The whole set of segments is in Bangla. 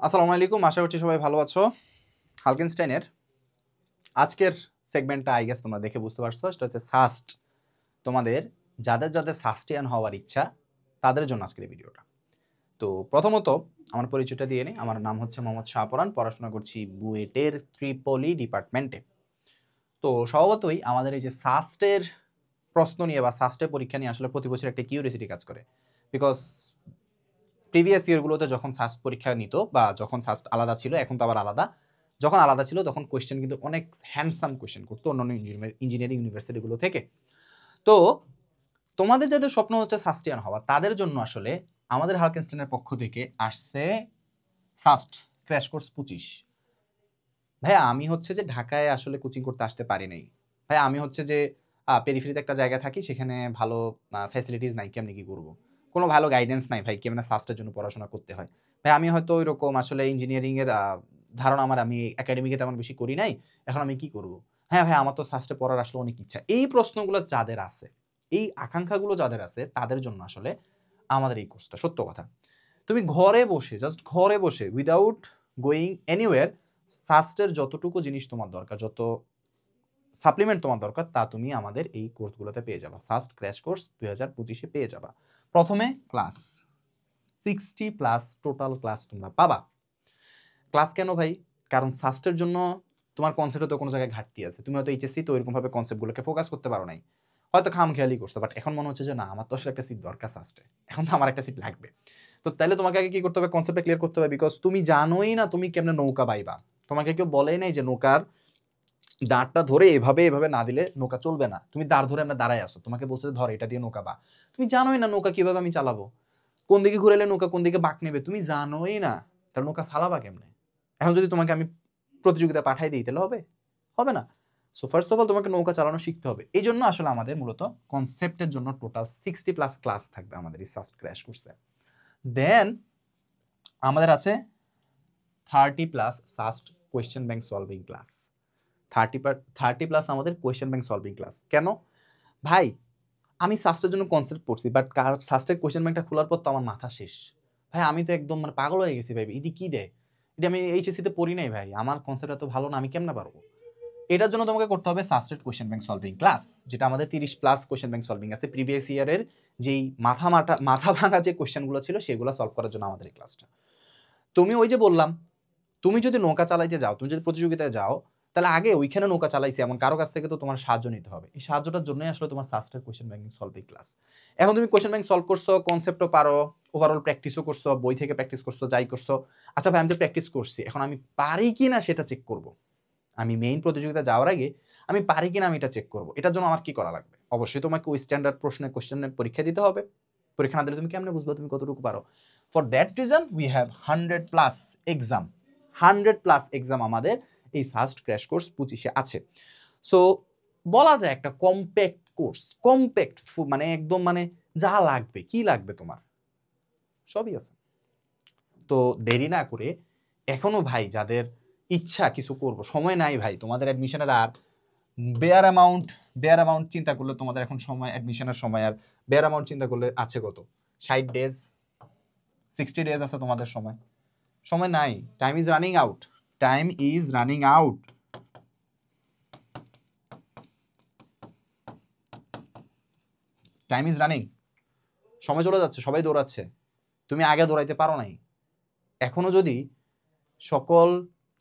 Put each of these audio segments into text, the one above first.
আসসালামু আলাইকুম, আশা করছি সবাই ভালো আছো। হালকেনস্টাইনের আজকের সেগমেন্টটা আই গেস তোমরা দেখে বুঝতে পারছো, সেটা হচ্ছে সাস্ট। তোমাদের যাদের যাদের সাস্টিয়ান হওয়ার ইচ্ছা তাদের জন্য আজকের এই ভিডিওটা। তো প্রথমত আমার পরিচয়টা দিয়ে নিই। আমার নাম হচ্ছে মোহাম্মদ শাহপরান, পড়াশোনা করছি বুয়েটের ত্রিপলি ডিপার্টমেন্টে। তো স্বভাবতই আমাদের এই যে সাস্টের প্রশ্ন নিয়ে বা সাস্টের পরীক্ষা নিয়ে আসলে প্রতি বছর একটা কিউরিয়াসিটি কাজ করে। বিকজ প্রিভিয়াস ইয়ারগুলোতে যখন সাস্ট পরীক্ষা নিত বা যখন সাস্ট আলাদা ছিল, এখন তো আবার আলাদা, যখন আলাদা ছিল তখন কোয়েশ্চেন কিন্তু অনেক হ্যান্ডসাম কোয়েশ্চেন করতো অন্যান্য ইঞ্জিনিয়ারিং ইউনিভার্সিটিগুলো থেকে। তো তোমাদের যাদের স্বপ্ন হচ্ছে সাস্টিয়ান হওয়া তাদের জন্য আসলে আমাদের হালকেনস্টাইনের পক্ষ থেকে আসছে সাস্ট ক্র্যাশ কোর্স 25। ভাইয়া আমি হচ্ছে যে ঢাকায় আসলে কোচিং করতে আসতে পারি নাই। ভাইয়া আমি হচ্ছে যে পেরিফেরিতে একটা জায়গায় থাকি, সেখানে ভালো ফ্যাসিলিটিস নাই, কেমনি কি করবো, কোনো ভালো গাইডেন্স নাই ভাই, কেমন সাস্টের জন্য পড়াশোনা করতে হয়। ভাই আমি হয়তো ওই রকম আসলে ইঞ্জিনিয়ারিং এর ধারণা আমার, আমি একাডেমিকে তেমন বেশি করি নাই, এখন আমি কি করব। হ্যাঁ ভাই, আমার তো সাস্টে পড়ার আসলে অনেক ইচ্ছা। এই প্রশ্নগুলো যাদের আছে, এই আকাঙ্ক্ষাগুলো যাদের আছে, তাদের জন্য আসলে আমাদের এই কোর্সটা। সত্য কথা, তুমি ঘরে বসে, জাস্ট ঘরে বসে উইদাউট গোয়িং এনিওয়্যার, সাস্টের যতটুকু জিনিস তোমার দরকার, যত সাপ্লিমেন্ট তোমার দরকার, তা তুমি আমাদের এই কোর্সগুলোতে পেয়ে যাবা। সাস্ট ক্র্যাশ কোর্স 2025-এ পেয়ে যাবা। প্রথমে ক্লাস 60+ টোটাল ক্লাস তোমরা পাবা। ক্লাস কেন ভাই? কারণ সাস্টের জন্য তোমার কনসেপ্টে তো কোনো জায়গায় ঘাটতি আছে। তুমি হয়তো এইচএসসি তো এরকমভাবে কনসেপ্টগুলোকে ফোকাস করতে পারো নাই, হয়তো খামখেয়ালি করছো, বাট এখন মনে হচ্ছে যে না, আমার তো আসলে একটা সিট দরকার সাস্টে, এখন তো আমার একটা সিট লাগবে। তো তাইলে তোমাকে আগে কি করতে হবে? কনসেপ্টটা ক্লিয়ার করতে হবে। বিকজ তুমি জানোই না তুমি কেমনে নৌকা বাইবা। তোমাকে কেউ বলেই নাই যে নৌকার দাঁড়টা ধরে এভাবে এভাবে না দিলে নৌকা চলবে না। তুমি দাঁড় ধরে আমরা দাঁড়ায় আসো, তোমাকে বলছে ধর এটা দিয়ে নৌকা বা, তুমি জানোই না নৌকা কিভাবে আমি চালাবো, কোন দিকে ঘুরেলে নৌকা কোন দিকে বাঁক নেবে, তুমি জানোই না, তার নৌকা চালাবা কেমনে? এখন যদি তোমাকে আমি প্রতিযোগিতা পাঠাই দিই তাহলে হবে? হবে না। সো ফার্স্ট অফ অল তোমাকে নৌকা চালানো শিখতে হবে। এই জন্য আসলে আমাদের মূলত কনসেপ্টের জন্য টোটাল 60+ ক্লাস থাকবে আমাদের এই সাস্ট ক্র্যাশ কোর্সে। দেন আমাদের আছে 30+ SUST question bank solving class. 30+ আমাদের কোয়েশ্চেন ব্যাংক সলভিং ক্লাস। কেন ভাই? আমি সাস্টের জন্য কনসেপ্ট পড়ছি, বাট সাস্টের কোয়েশ্চেন ব্যাংকটা খোলার পর তো আমার মাথা শেষ ভাই। আমি তো একদম মানে পাগল হয়ে গেছি ভাই, এটি কি দেয়, এটা আমি এইচএসসিতে পড়ি নাই ভাই, আমার কনসেপ্ট এত ভালো না, আমি কেমনে পারবো? এটার জন্য তোমাকে করতে হবে সাস্টেড কোয়েশ্চেন ব্যাংক সলভিং ক্লাস, যেটা আমাদের 30+ কোয়েশ্চেন ব্যাংক সলভিং আছে। প্রিভিয়াস ইয়ারের যেই মাথা ভাঙা যে কোয়েশ্চেনগুলো ছিল সেগুলো সলভ করার জন্য আমাদের এই ক্লাসটা। তুমি ওই যে বললাম, তুমি যদি নৌকা চালাইতে যাও, তুমি যদি প্রতিযোগিতায় যাও, তাহলে আগে ওইখানে নৌকা চালাইছে এমন কারো কাছ থেকে তো তোমার সাহায্য নিতে হবে। এই সাহায্যটার জন্যই আসলে তোমার সাস্টের কোয়েশ্চেন ব্যাংকিং সলভিং ক্লাস। এখন তুমি কোয়েশ্চেন ব্যাংক সলভ করছো, কনসেপ্টও পারো, ওভারঅল প্র্যাকটিসও করছো, বই থেকে প্র্যাকটিস করছো, যাই করছো। আচ্ছা ভাই, আমি তো প্র্যাকটিস করছি, এখন আমি পারি কি না সেটা চেক করব। আমি মেইন প্রতিযোগিতা যাওয়ার আগে আমি পারি কিনা আমি এটা চেক করব। এটার জন্য আমার কি করা লাগবে? অবশ্যই তোমাকে ওই স্ট্যান্ডার্ড প্রশ্নের কোয়েশ্চেনের পরীক্ষা দিতে হবে। পরীক্ষা না দিলে তুমি কেমনে বুঝবো তুমি কতটুকু পারো? For that reason we have 100+ exam. 100+ exam আমাদের এই ফার্স্ট ক্র্যাশ কোর্স 25-এ আছে। সো বলা যায় একটা কম্প্যাক্ট কোর্স, কম্প্যাক্ট মানে একদম মানে যা লাগবে, কি লাগবে তোমার সবই আছে। তো দেরি না করে এখনো ভাই যাদের ইচ্ছা কিছু করব, সময় নাই ভাই, তোমাদের অ্যাডমিশনের আর বেয়ার অ্যামাউন্ট চিন্তা করলে তোমাদের এখন সময়, অ্যাডমিশনের সময় আর বেয়ার অ্যামাউন্ট চিন্তা করলে আছে কত? 60 ডেজ, 60 ডেজ আছে তোমাদের সময়। সময় নাই, time is running out, time is running out. Time is running, সময় চলে যাচ্ছে, সবাই দৌড়াচ্ছে, তুমি আগে দৌড়াইতে পারো নাই। এখনো যদি সকল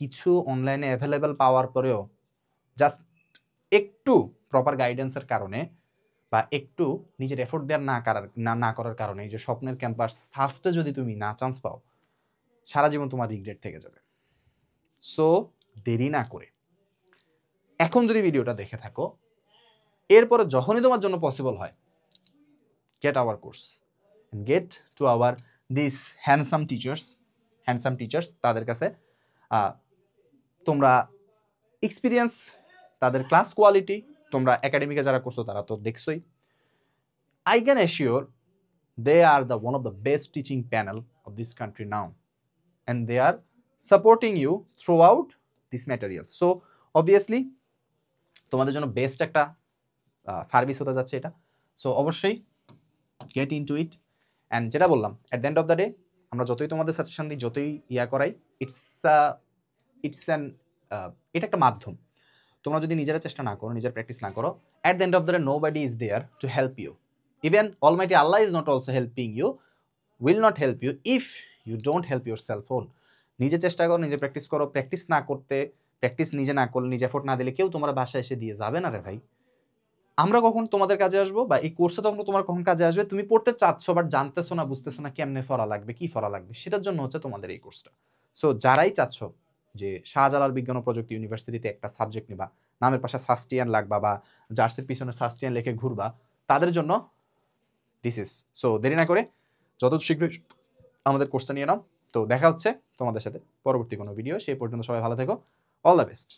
কিছু অনলাইনে অ্যাভেলেবেল পাওয়ার পরেও জাস্ট একটু প্রপার গাইডেন্সের কারণে বা একটু নিজের এফোর্ট দেওয়ার না করার কারণে এই যে স্বপ্নের ক্যাম্পাস ফার্স্টে যদি তুমি না চান্স পাও, সারা জীবন তোমার রিগ্রেট থেকে যাবে। সো দেরি না করে এখন যদি ভিডিওটা দেখে থাকো, এরপরে যখনই তোমার জন্য পসিবল হয়, get our course, get to our this handsome teachers. তাদের কাছে তোমরা এক্সপিরিয়েন্স, তাদের ক্লাস কোয়ালিটি, তোমরা একাডেমিকে যারা করছো তারা তো দেখছোই। I can assure they are one of the best teaching panel of this country now, and they are supporting you throughout these materials. So obviously তোমাদের জন্য বেস্ট একটা সার্ভিস হতে যাচ্ছে এটা। সো অবশ্যই গেট ইনটু ইট। অ্যান্ড যেটা বললাম, at the end of the day আমরা যতই তোমাদের সাজেশন দিই, যতই ইয়া করাই, ইটস ইটস অ্যান এটা একটা মাধ্যম। তোমরা যদি নিজেরা চেষ্টা না করো, নিজের প্র্যাকটিস না করো, at the end of the day nobody is there to help you. Even almighty Allah is not also helping you, will not help you if you don't help yourself own. নিজে চেষ্টা করো, নিজে প্র্যাকটিস করো। প্র্যাকটিস না করতে, প্র্যাকটিস নিজে না করলে, নিজে এফোর্ট না দিলে কেউ তোমার বাসায় এসে দিয়ে যাবে না রে ভাই। আমরা কখন তোমাদের কাজে আসবো, বা এই কোর্সে তখন তোমার কখন কাজে আসবে, তুমি পড়তে চাচ্ছো বাট জানতেছো না, বুঝতেছো না কেমনে পড়া লাগবে, কি পড়া লাগবে, সেটার জন্য হচ্ছে তোমাদের এই কোর্সটা। সো যারাই চাচ্ছ যে শাহজালাল বিজ্ঞান ও প্রযুক্তি ইউনিভার্সিটিতে একটা সাবজেক্ট নিবা, নামের পাশে সাস্টিয়ান লাগবা বা জার্সির পিছনে সাস্টিয়ান লিখে ঘুরবা, তাদের জন্য দিস ইজ। সো দেরি না করে যত শীঘ্রই আমাদের কোর্সটা নিয়ে নাও। তো দেখা হচ্ছে তোমাদের সাথে পরবর্তী কোনো ভিডিও। সেই পর্যন্ত সবাই ভালো থেকো। All the best.